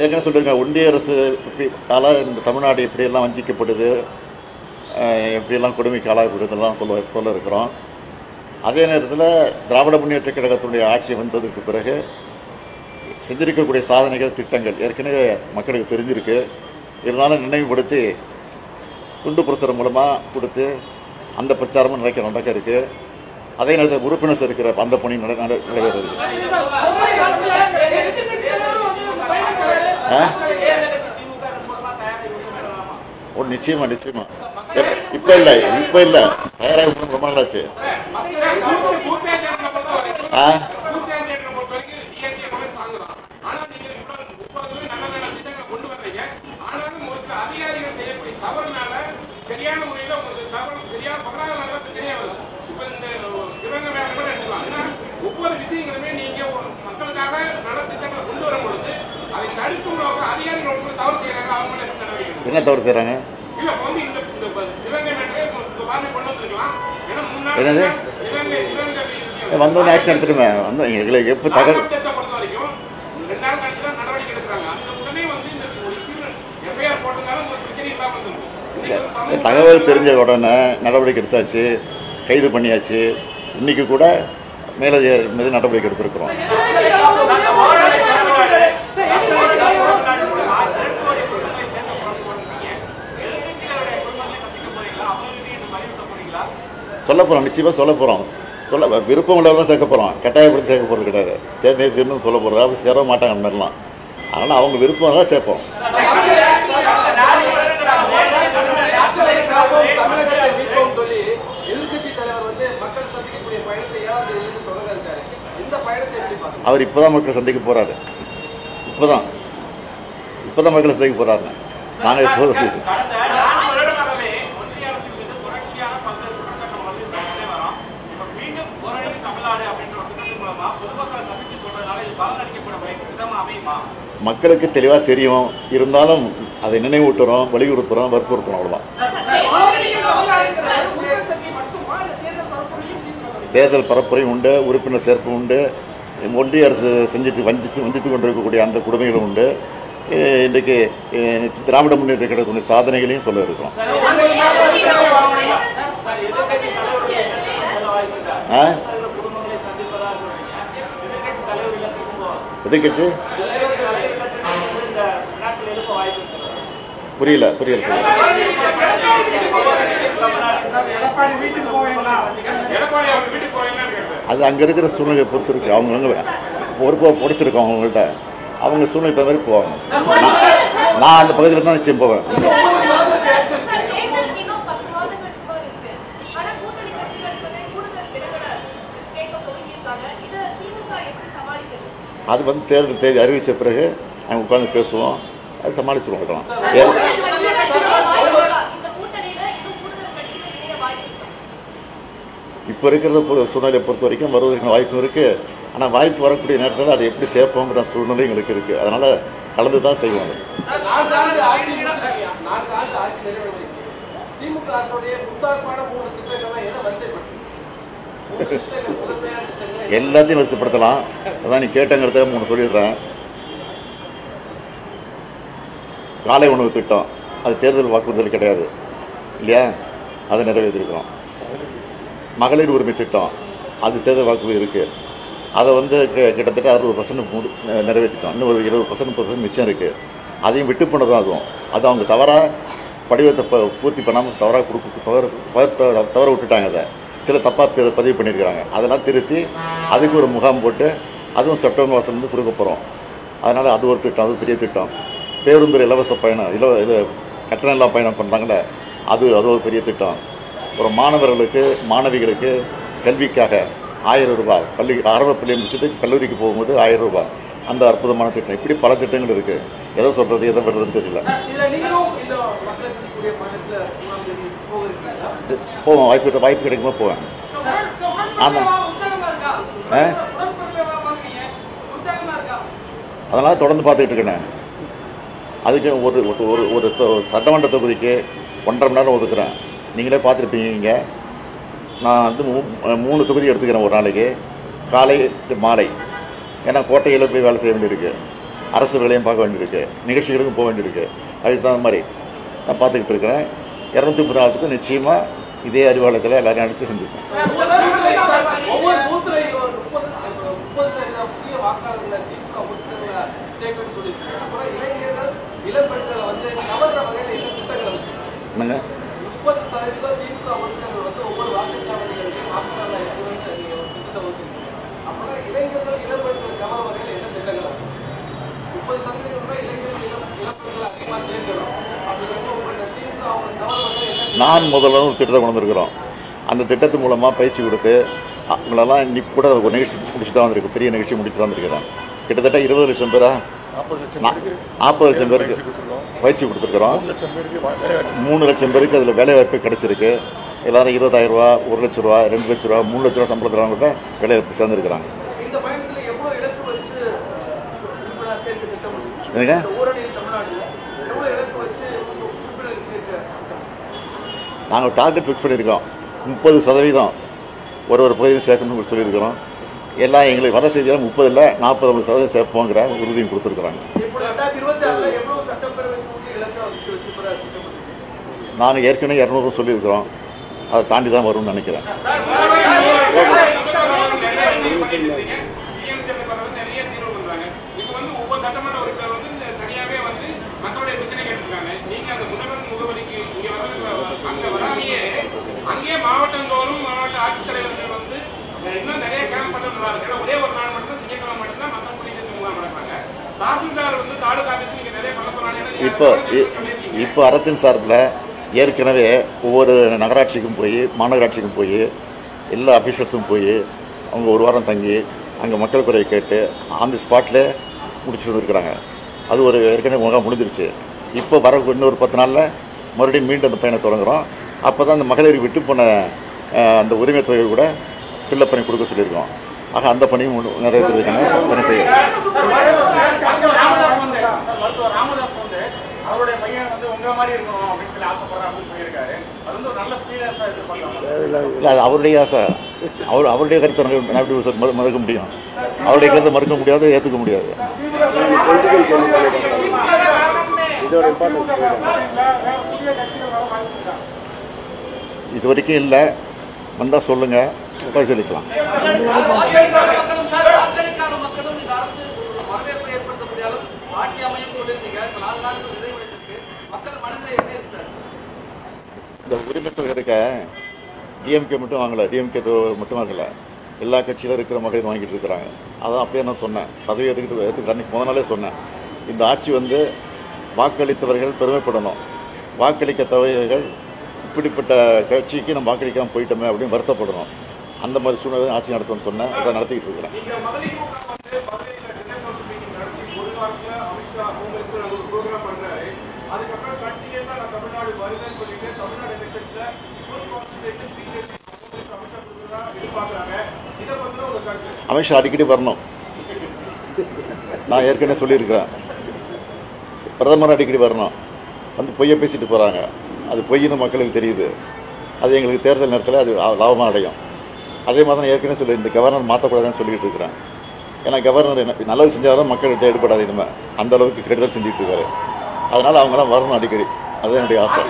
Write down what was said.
ஏற்கனவே சொல்லியிருக்கேன், ஒன்றிய அரசு இந்த தமிழ்நாடு எப்படியெல்லாம் வஞ்சிக்கப்படுது, எப்படியெல்லாம் கொடுமைக்கு ஆளாகப்படுதெல்லாம் சொல்ல இருக்கிறோம். அதே நேரத்தில் திராவிட முன்னேற்ற கழகத்தினுடைய ஆட்சி வந்ததுக்கு பிறகு செஞ்சிருக்கக்கூடிய சாதனைகள், திட்டங்கள் ஏற்கனவே மக்களுக்கு தெரிஞ்சிருக்கு. இருந்தாலும் நினைவுபடுத்தி துண்டு பிரசுரம் மூலமாக கொடுத்து அந்த பிரச்சாரமும் நடக்க இருக்குது. அதே நேரத்தில் உறுப்பினர் இருக்கிற அந்த பணி நடைபெறுது. நிச்சயமா நிச்சயமா இப்ப இல்ல தயாராக ரொம்ப நாளாச்சு. ஒவ்வொரு விஷயங்களுமே நீங்க மக்களுக்காக நலத்திட்டங்களை கொண்டு வரும் பொழுது அதை தடுக்கும் அதிகாரிகள் தவறு செய்யறாங்க. அவங்க என்ன தவறு செய்யறாங்க? இல்ல வந்து இந்த சிவகங்கை மேட்டரே கொண்டு வந்துருக்கலாம். ஏன்னா முன்னாடி வந்தோன்னு ஆக்ஷன் எடுத்துருமே. வந்து எங்களுக்கு எப்போ தகவல் பொறுத்த வரைக்கும் 2 நாள் கழிச்சு தான் நடவடிக்கை எடுக்கிறாங்க. அந்த உடனே வந்து இந்த எஃப்ஐஆர் போட்டதால ஒரு பிரச்சனை இல்லாம வந்துருக்கு. தகவல் தெரிஞ்ச உடனே நடவடிக்கை எடுத்தாச்சு, கைது பண்ணியாச்சு. இன்னைக்கு கூட மேலதிகாரி மீது நடவடிக்கை எடுத்திருக்கிறோம். சொல்ல போறோம், நிச்சயமா சொல்ல போறோம். விருப்பம் உள்ளதான் சேர்க்க போறோம், கட்டாயப்படுத்தி சேர்க்க போறது கிடையாது. சேர்ந்து சொல்ல போறது அப்படி சேர மாட்டாங்க அந்த மாதிரிலாம். அதனால அவங்க விருப்பம் தான் சேர்ப்போம். அவர் இப்பதான் மக்களை சந்திக்க போறாரு. இப்பதான் மக்களை சந்திக்க போறாரு. நாங்க இப்போ மக்களுக்கு தெளிவாக தெரியும். இருந்தாலும் அதை நினைவூட்டுறோம், வலியுறுத்துறோம், வற்புறுத்துறோம். அவ்வளோதான். தேர்தல் பரப்புரையும் உண்டு, உறுப்பினர் சேர்ப்பு உண்டு, ஒன்றிய அரசு வஞ்சித்து கொண்டிருக்கக்கூடிய அந்த கொடுமைகளும் உண்டு. இன்றைக்கு திராவிட முன்னேற்ற கழகத்துடைய சாதனைகளையும் சொல்ல இருக்கிறோம். எதிர்கட்சி புரியல. அது அங்க இருக்கிற சூழ்நிலையை பொறுத்து இருக்கு. அவங்க பொறுப்பை பிடிச்சிருக்கோம் அவங்கள்ட்ட. அவங்க சூழ்நிலை தகுந்த மாதிரி போவாங்க. நான் அந்த பகுதியில் தான் நிச்சயம் போவேன். அது வந்து தேர்தல் தேதி அறிவித்த பிறகு நாங்கள் உட்காந்து பேசுவோம். அது சமாளிச்சுருவோம். இதெல்லாம் இப்போ இருக்கிற சூழ்நிலையை பொறுத்த வரைக்கும் வருவதற்கு வாய்ப்பும் இருக்குது. ஆனால் வாய்ப்பு வரக்கூடிய நேரத்தில் அதை எப்படி சேர்ப்போங்கிற சூழ்நிலை எங்களுக்கு இருக்குது. அதனால் கலந்து தான் செய்வோம். எல்லாத்தையும் வரிசைப்படுத்தலாம். அதான் நீ கேட்டங்கிறத 3 சொல்லிடுறேன். காலை உணவு திட்டம், அது தேர்தல் வாக்குறுதல் கிடையாது இல்லையா? அதை நிறைவேற்றிருக்கிறோம். மகளிர் உரிமை திட்டம், அது தேர்தல் வாக்குறுதி இருக்குது. அதை வந்து கிட்டத்தட்ட 60% நிறைவேற்றிட்டோம். இன்னும் ஒரு 20% மிச்சம் இருக்குது. அதையும் விட்டு போனதான் அதுவும். அது அவங்க தவறாக படிவத்தை பூர்த்தி பண்ணாமல் தவற விட்டுட்டாங்க. அதை சில தப்பாக பதிவு பண்ணியிருக்கிறாங்க. அதெல்லாம் திருத்தி அதுக்கு ஒரு முகாம் போட்டு அதுவும் செப்டம்பர் மாதத்துலேருந்து கொடுக்க போகிறோம். அதனால் அது ஒரு திட்டம், அது பெரிய திட்டம். பேருந்து இலவச பயணம், இது கட்டணம் இல்லா பயணம் பண்ணுறாங்களே, அது ஒரு பெரிய திட்டம். ஒரு மாணவர்களுக்கு மாணவிகளுக்கு கல்விக்காக 1000 ரூபாய், ஆரம்ப பள்ளியை முடிச்சுட்டு கல்லூரிக்கு போகும்போது 1000 ரூபாய், அந்த அற்புதமான திட்டம். இப்படி பல திட்டங்கள் இருக்குது. எதை சொல்கிறது எதை பண்ணுறதுன்னு தெரியல. போவேன், வாய்ப்பு கிடைக்குமா போவேன். ஆமாம், அதனால் தொடர்ந்து பார்த்துக்கிட்டு இருக்கேன். அதுக்கு ஒரு சட்டமன்ற தொகுதிக்கு 1.5 மணி நேரம் ஒதுக்குறேன். நீங்களே பார்த்துருப்பீங்க. நான் வந்து 3 தொகுதி எடுத்துக்கிறேன் ஒரு நாளைக்கு, காலை மாலை. ஏன்னா கோட்டையில் போய் வேலை செய்ய வேண்டியிருக்கு, அரசு வேலையும் பார்க்க வேண்டியிருக்கு, நிகழ்ச்சிகளுக்கும் போக வேண்டியிருக்கு. அதுக்கு தகுந்த மாதிரி நான் பார்த்துக்கிட்டு இருக்கிறேன். 234க்கு நிச்சயமாக இதே அறிவாலயத்தில் எல்லாரும் அடித்து செஞ்சுருக்கேன். என்னங்க 30% திமுக ஓட்டுநர்கள் வந்து ஒவ்வொரு வாக்குச்சாவடிகளுக்கும் இளைஞர்கள் இளம்பெண்கள் கவர வகையில் என்ன திட்டங்கள் 30% இளைஞர்கள் இளம்பெண்கள் அதிகமாக சேர்க்கணும். திமுக அவங்க கவர வகையில் நான் முதல்ல ஒரு திட்டத்தை கொண்டு வந்திருக்கிறோம். அந்த திட்டத்து மூலமாக பயிற்சி கொடுத்து அவங்களெல்லாம் இன்னைக்கு கூட ஒரு நிகழ்ச்சி முடிச்சு தான் வந்திருக்கு, பெரிய நிகழ்ச்சி முடிச்சு தான் வந்திருக்கிறேன். கிட்டத்தட்ட 20 லட்சம் பேரா 40 லட்சம் பேருக்கு பயிற்சி கொடுத்துருக்குறோம். 3 லட்சம் பேருக்கு அதில் வேலை வாய்ப்பு கிடைச்சிருக்கு. எல்லாரும் 20,000 ரூபா, 1 லட்ச ரூபா, 2 லட்ச ரூபா, 3 லட்ச ரூபா சம்பளத்தில் கூட வேலை வாய்ப்பு சேர்ந்துருக்குறாங்க. என்னங்க நாங்கள் டார்கெட் ஃபிக்ஸ் பண்ணியிருக்கோம். 30% ஒரு பகுதியில் சேர்க்கணும்னு சொல்லியிருக்கிறோம். எல்லாம் எங்களுக்கு வர செய்தியாக 30 இல்லை 40% சேர்ப்போங்கிற உறுதியும் கொடுத்துருக்குறாங்க. நாங்கள் ஏற்கனவே 200 சொல்லியிருக்கிறோம். அதை தாண்டி தான் வரும்னு நினைக்கிறேன். மாவட்டந்தோறும் மாவட்ட ஆட்சித்தலைவர்கள் வந்து இன்னும் நிறைய கேம்ப் பண்ணுறாங்க. ஒரே ஒரு நாள் மட்டும் திங்கட்கிழமை மட்டும்தான் மக்கள் குடிநீர் முகாம் நடப்பாங்க. தாசில்தார் வந்து தாலுகா ஆஃபீஸ் நீங்க நிறைய பண்ண சொன்னாங்க. இப்போ அரசின் சார்பில் ஏற்கனவே ஒவ்வொரு நகராட்சிக்கும் போய் மாநகராட்சிக்கும் போய் எல்லா அஃபீஷியல்ஸும் போய் அவங்க ஒரு வாரம் தங்கி அங்கே மக்கள் குறையை கேட்டு ஆன் தி ஸ்பாட்டில் முடிச்சுட்டு வந்துருக்குறாங்க. அது ஒரு ஏற்கனவே முகாம் முடிஞ்சிருச்சு. இப்போ வர இன்னொரு 10 நாளில் மறுபடியும் மீண்டும் அந்த பயணம் தொடங்குகிறோம். அப்போ தான் அந்த மகளிர் விட்டு போன அந்த உரிமை தொகை கூட ஃபில்லப் பண்ணி கொடுக்க சொல்லியிருக்கோம். ஆக அந்த பணியும் நிறைவேற்றிருக்காங்க. பணி செய்ய இல்லை, அது அவருடைய ஆசை. அவருடைய கருத்தை மறுக்க முடியும், அவருடைய கருத்தை மறுக்க முடியாது, ஏற்றுக்க முடியாது. இது வரைக்கும் இல்லை, வந்தால் சொல்லுங்கள், பரிசீலிக்கலாம். இந்த உரிமை தொகை இருக்க டிஎம்கே மட்டும் வாங்கலை, டிஎம்கே மட்டும் வாங்கலை, எல்லா கட்சியிலும் இருக்கிற மகளிர் வாங்கிட்டு இருக்கிறாங்க. அதான் அப்பயே நான் சொன்னேன், பதவி ஏற்றுக்கிட்டு அன்றைக்கி முதல் நாளே சொன்னேன், இந்த ஆட்சி வந்து வாக்களித்தவர்கள் பெருமைப்படணும், வாக்களிக்க தவறியவர்கள் இப்படிப்பட்ட கட்சிக்கு நம்ம வாக்களிக்காமல் போயிட்டோமே அப்படின்னு வருத்தப்படணும். அந்த மாதிரி சூழ்நிலை ஆட்சி நடத்தும்னு சொன்னேன். அதை நடத்திக்கிட்டு இருக்கிறேன். அமித்ஷா அடிக்கடி வரணும். நான் ஏற்கனவே சொல்லியிருக்கிறேன், பிரதமர் அடிக்கடி வரணும். வந்து பொய்யை பேசிட்டு போகிறாங்க, அது பொய்ன்னு மக்களுக்கு தெரியுது. அது எங்களுக்கு தேர்தல் நேரத்தில் அது லாபமாக அடையும். அதே மாதிரி தான் ஏற்கனவே சொல்லி இந்த கவர்னர் மாற்றக்கூடாதுன்னு சொல்லிக்கிட்டு இருக்கிறேன். ஏன்னா கவர்னர் நல்லது செஞ்சாலும் மக்கள்கிட்ட ஈடுபடாது, இனிமேல் அந்த அளவுக்கு கெடுதல் செஞ்சுட்டு இருக்காரு. அதனால் அவங்களாம் வரணும் அடிக்கடி. அதுதான் என்னுடைய ஆசை.